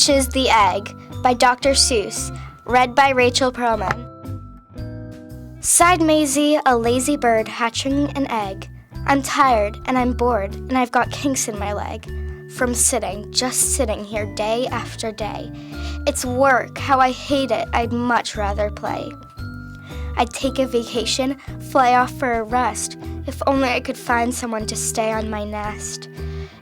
Hatches the Egg by Dr. Seuss, read by Rachel Perlman. Sighed Maisie, a lazy bird hatching an egg. I'm tired and I'm bored and I've got kinks in my leg from sitting, just sitting here day after day. It's work, how I hate it, I'd much rather play. I'd take a vacation, fly off for a rest, if only I could find someone to stay on my nest.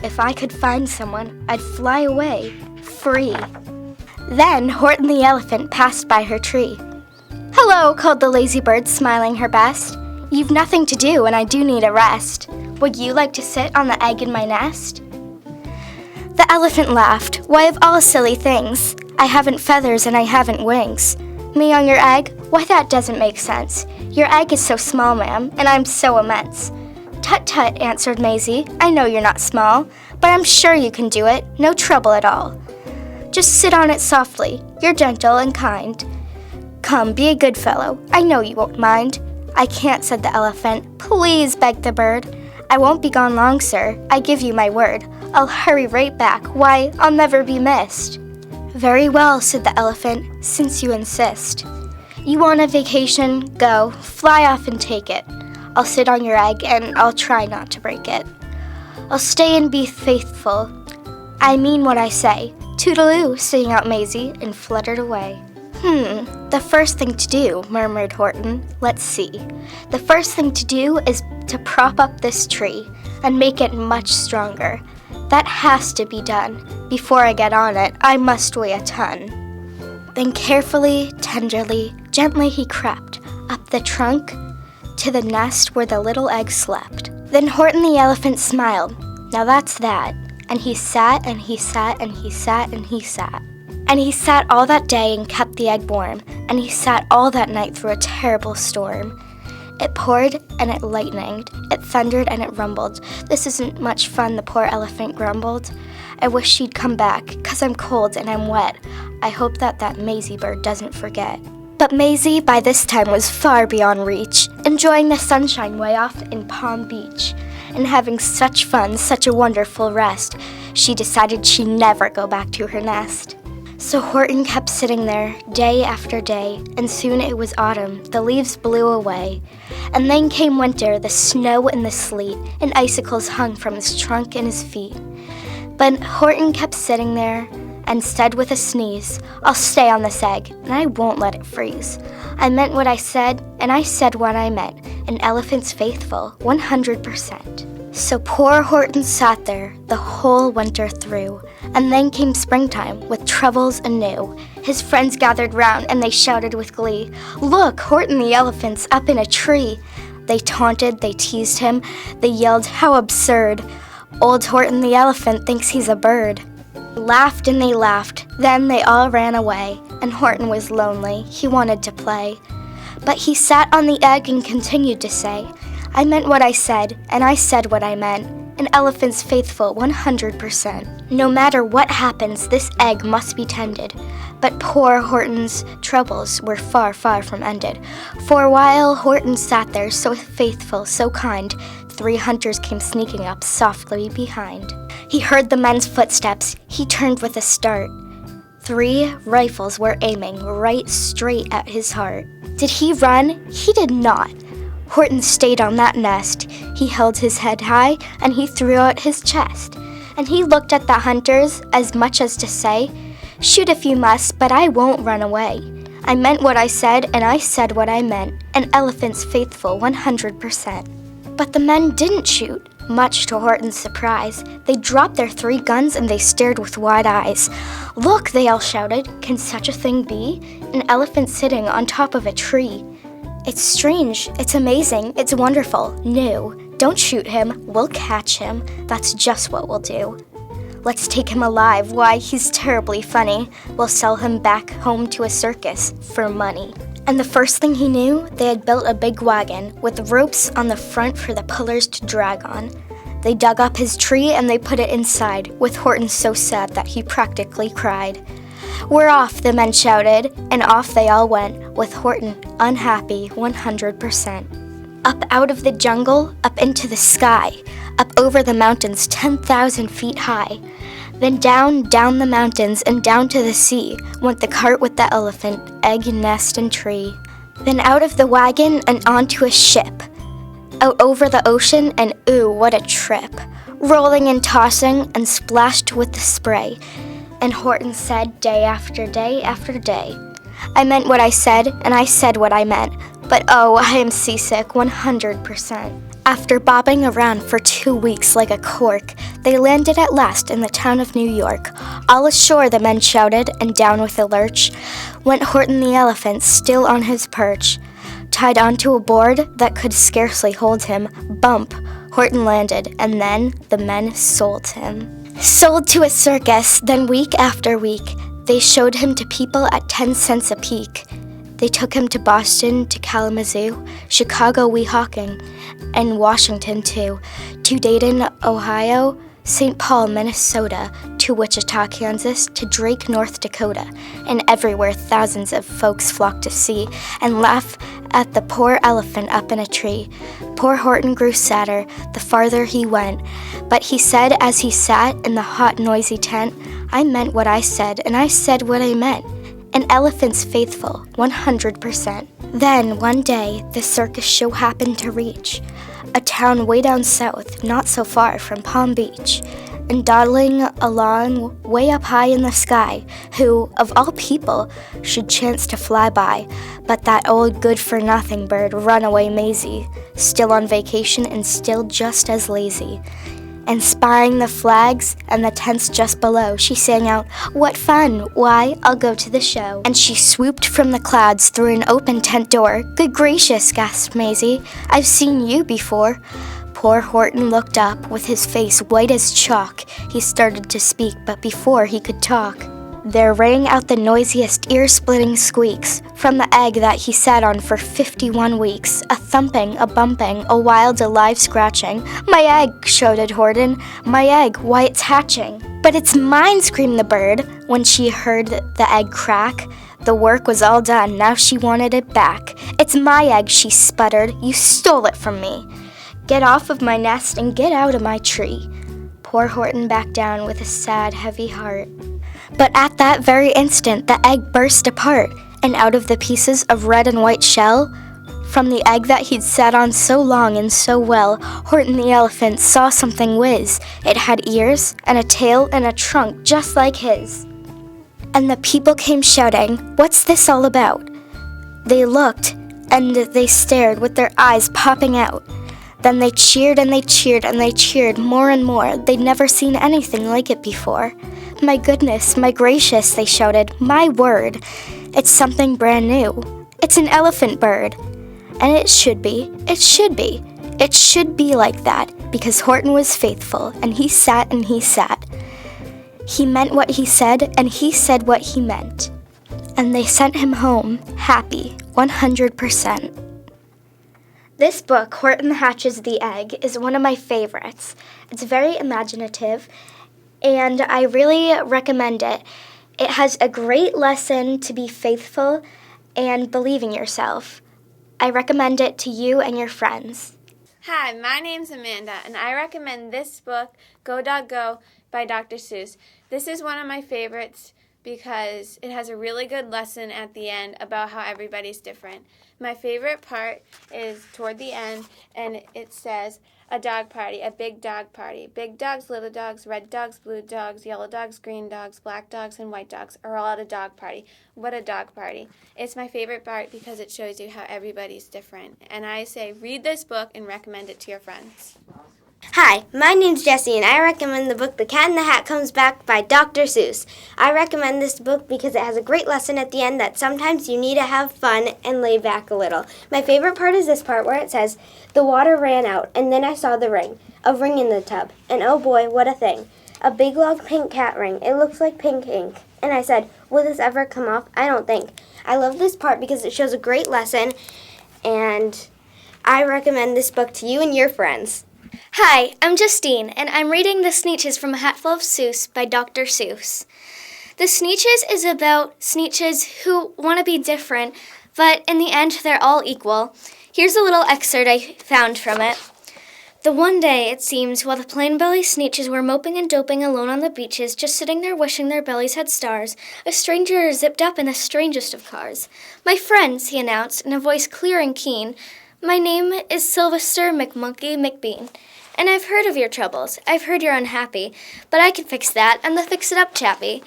If I could find someone, I'd fly away, free. Then Horton the elephant passed by her tree. Hello, called the lazy bird, smiling her best. You've nothing to do and I do need a rest. Would you like to sit on the egg in my nest? The elephant laughed. Why, of all silly things, I haven't feathers and I haven't wings. Me on your egg? Why, that doesn't make sense. Your egg is so small, ma'am, and I'm so immense. Tut-tut, answered Maisie. I know you're not small, but I'm sure you can do it. No trouble at all. Just sit on it softly. You're gentle and kind. Come, be a good fellow. I know you won't mind. I can't, said the elephant. Please, begged the bird. I won't be gone long, sir. I give you my word. I'll hurry right back. Why, I'll never be missed. Very well, said the elephant, since you insist. You want a vacation? Go, fly off and take it. I'll sit on your egg and I'll try not to break it. I'll stay and be faithful. I mean what I say. Toodaloo, sang out Maisie and fluttered away. The first thing to do, murmured Horton. Let's see. The first thing to do is to prop up this tree and make it much stronger. That has to be done. Before I get on it, I must weigh a ton. Then carefully, tenderly, gently he crept up the trunk to the nest where the little egg slept. Then Horton the elephant smiled. Now that's that. And he sat and he sat and he sat and he sat. And he sat all that day and kept the egg warm. And he sat all that night through a terrible storm. It poured and it lightened, it thundered and it rumbled. This isn't much fun, the poor elephant grumbled. I wish she'd come back, 'cause I'm cold and I'm wet. I hope that Maisie bird doesn't forget. But Maisie by this time was far beyond reach, enjoying the sunshine way off in Palm Beach. And having such fun, such a wonderful rest, she decided she'd never go back to her nest. So Horton kept sitting there, day after day, and soon it was autumn, the leaves blew away. And then came winter, the snow and the sleet, and icicles hung from his trunk and his feet. But Horton kept sitting there, and said with a sneeze, I'll stay on this egg, and I won't let it freeze. I meant what I said, and I said what I meant, an elephant's faithful, 100%. So poor Horton sat there the whole winter through, and then came springtime with troubles anew. His friends gathered round and they shouted with glee, Look, Horton the elephant's up in a tree. They taunted, they teased him, they yelled, how absurd. Old Horton the elephant thinks he's a bird. Laughed and they laughed, then they all ran away, and Horton was lonely, he wanted to play. But he sat on the egg and continued to say, I meant what I said, and I said what I meant. An elephant's faithful 100%. No matter what happens, this egg must be tended. But poor Horton's troubles were far, far from ended. For a while Horton sat there so faithful, so kind, 3 hunters came sneaking up softly behind. He heard the men's footsteps, he turned with a start. 3 rifles were aiming right straight at his heart. Did he run? He did not. Horton stayed on that nest. He held his head high, and he threw out his chest. And he looked at the hunters, as much as to say, Shoot if you must, but I won't run away. I meant what I said, and I said what I meant. An elephant's faithful 100%. But the men didn't shoot. Much to Horton's surprise, they dropped their 3 guns and they stared with wide eyes. Look, they all shouted, can such a thing be? An elephant sitting on top of a tree. It's strange, it's amazing, it's wonderful, new. Don't shoot him, we'll catch him, that's just what we'll do. Let's take him alive, why, he's terribly funny. We'll sell him back home to a circus for money. And the first thing he knew, they had built a big wagon with ropes on the front for the pullers to drag on. They dug up his tree and they put it inside, with Horton so sad that he practically cried. We're off, the men shouted, and off they all went, with Horton unhappy 100%. Up out of the jungle, up into the sky, up over the mountains 10,000 feet high. Then down the mountains and down to the sea went the cart with the elephant, egg, nest, and tree. Then out of the wagon and onto a ship, out over the ocean, and ooh, what a trip. Rolling and tossing and splashed with the spray. And Horton said day after day after day, I meant what I said, and I said what I meant. But oh, I am seasick 100%. After bobbing around for 2 weeks like a cork, they landed at last in the town of New York. All ashore, the men shouted, and down with a lurch went Horton the elephant, still on his perch. Tied onto a board that could scarcely hold him, bump, Horton landed, and then the men sold him. Sold to a circus, then week after week, they showed him to people at 10 cents a peek. They took him to Boston, to Kalamazoo, Chicago, Weehawken, and Washington too, to Dayton, Ohio, St. Paul, Minnesota, to Wichita, Kansas, to Drake, North Dakota, and everywhere thousands of folks flocked to see and laugh at the poor elephant up in a tree. Poor Horton grew sadder the farther he went, but he said as he sat in the hot, noisy tent, I meant what I said, and I said what I meant. An elephant's faithful, 100%. Then, one day, the circus show happened to reach a town way down south, not so far from Palm Beach, and dawdling along way up high in the sky, who, of all people, should chance to fly by, but that old good-for-nothing bird, Runaway Maisie, still on vacation and still just as lazy. And spying the flags and the tents just below, she sang out, What fun! Why, I'll go to the show. And she swooped from the clouds through an open tent door. Good gracious, gasped Maisie, I've seen you before. Poor Horton looked up, with his face white as chalk. He started to speak, but before he could talk, there rang out the noisiest ear-splitting squeaks from the egg that he sat on for 51 weeks. A thumping, a bumping, a wild, alive scratching. My egg, shouted Horton. My egg, why it's hatching. But it's mine, screamed the bird when she heard the egg crack. The work was all done, now she wanted it back. It's my egg, she sputtered. You stole it from me. Get off of my nest and get out of my tree. Poor Horton backed down with a sad, heavy heart. But at that very instant, the egg burst apart, and out of the pieces of red and white shell, from the egg that he'd sat on so long and so well, Horton the elephant saw something whiz. It had ears and a tail and a trunk just like his. And the people came shouting, What's this all about? They looked, and they stared with their eyes popping out. Then they cheered and they cheered and they cheered more and more. They'd never seen anything like it before. My goodness, my gracious, they shouted, my word. It's something brand new. It's an elephant bird. And it should be. It should be. It should be like that, because Horton was faithful, and he sat and he sat. He meant what he said, and he said what he meant. And they sent him home, happy, 100%. This book, Horton Hatches the Egg, is one of my favorites. It's very imaginative, and I really recommend it. It has a great lesson to be faithful and believe in yourself. I recommend it to you and your friends. Hi, my name's Amanda, and I recommend this book, Go Dog Go, by Dr. Seuss. This is one of my favorites because it has a really good lesson at the end about how everybody's different. My favorite part is toward the end, and it says, a dog party, a big dog party. Big dogs, little dogs, red dogs, blue dogs, yellow dogs, green dogs, black dogs, and white dogs are all at a dog party. What a dog party. It's my favorite part because it shows you how everybody's different. And I say read this book and recommend it to your friends. Hi, my name's Jessie, and I recommend the book The Cat in the Hat Comes Back by Dr. Seuss. I recommend this book because it has a great lesson at the end that sometimes you need to have fun and lay back a little. My favorite part is this part where it says, the water ran out, and then I saw the ring, a ring in the tub, and oh boy, what a thing. A big long pink cat ring. It looks like pink ink. And I said, will this ever come off? I don't think. I love this part because it shows a great lesson, and I recommend this book to you and your friends. Hi, I'm Justine, and I'm reading The Sneetches from A Hatful of Seuss by Dr. Seuss. The Sneetches is about Sneetches who want to be different, but in the end, they're all equal. Here's a little excerpt I found from it. The one day, it seems, while the plain-belly Sneetches were moping and doping alone on the beaches, just sitting there wishing their bellies had stars, a stranger zipped up in the strangest of cars. "My friends," he announced, in a voice clear and keen, "my name is Sylvester McMonkey McBean, and I've heard of your troubles. I've heard you're unhappy, but I can fix that. I'm the fix-it-up chappie.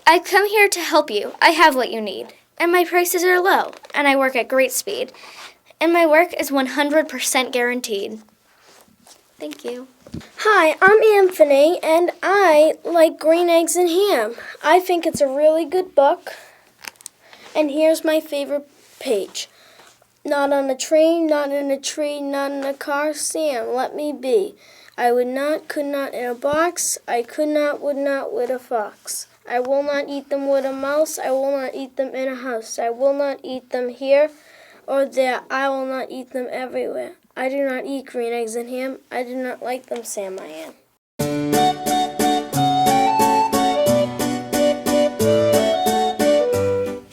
I've come here to help you. I have what you need, and my prices are low, and I work at great speed, and my work is 100% guaranteed." Thank you. Hi, I'm Anthony, and I like Green Eggs and Ham. I think it's a really good book. And here's my favorite page. Not on a train, not in a tree, not in a car, Sam, let me be. I would not, could not in a box, I could not, would not with a fox. I will not eat them with a mouse, I will not eat them in a house. I will not eat them here or there, I will not eat them everywhere. I do not eat green eggs and ham. I do not like them, Sam I am.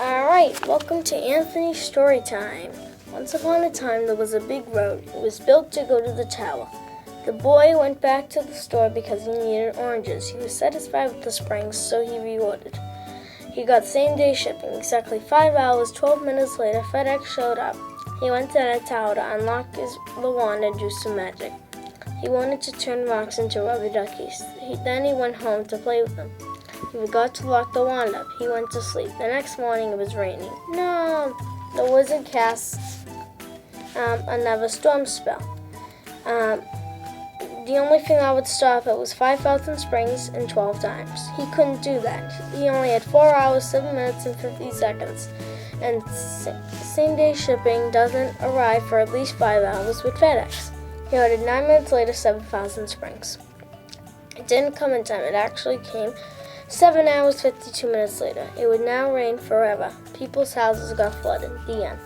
Alright, welcome to Anthony's Story Time. Once upon a time there was a big road. It was built to go to the tower. The boy went back to the store because he needed oranges. He was satisfied with the springs, so he reordered. He got same-day shipping. Exactly 5 hours, 12 minutes later, FedEx showed up. He went to the tower to unlock the wand and do some magic. He wanted to turn rocks into rubber duckies. Then he went home to play with them. He forgot to lock the wand up. He went to sleep. The next morning it was raining. No! The wizard cast another storm spell. The only thing that would stop it was 5,000 springs in 12 times. He couldn't do that. He only had 4 hours, 7 minutes, and 50 seconds. And same-day shipping doesn't arrive for at least 5 hours with FedEx. He ordered 9 minutes later, 7,000 springs. It didn't come in time. It actually came 7 hours, 52 minutes later. It would now rain forever. People's houses got flooded. The end.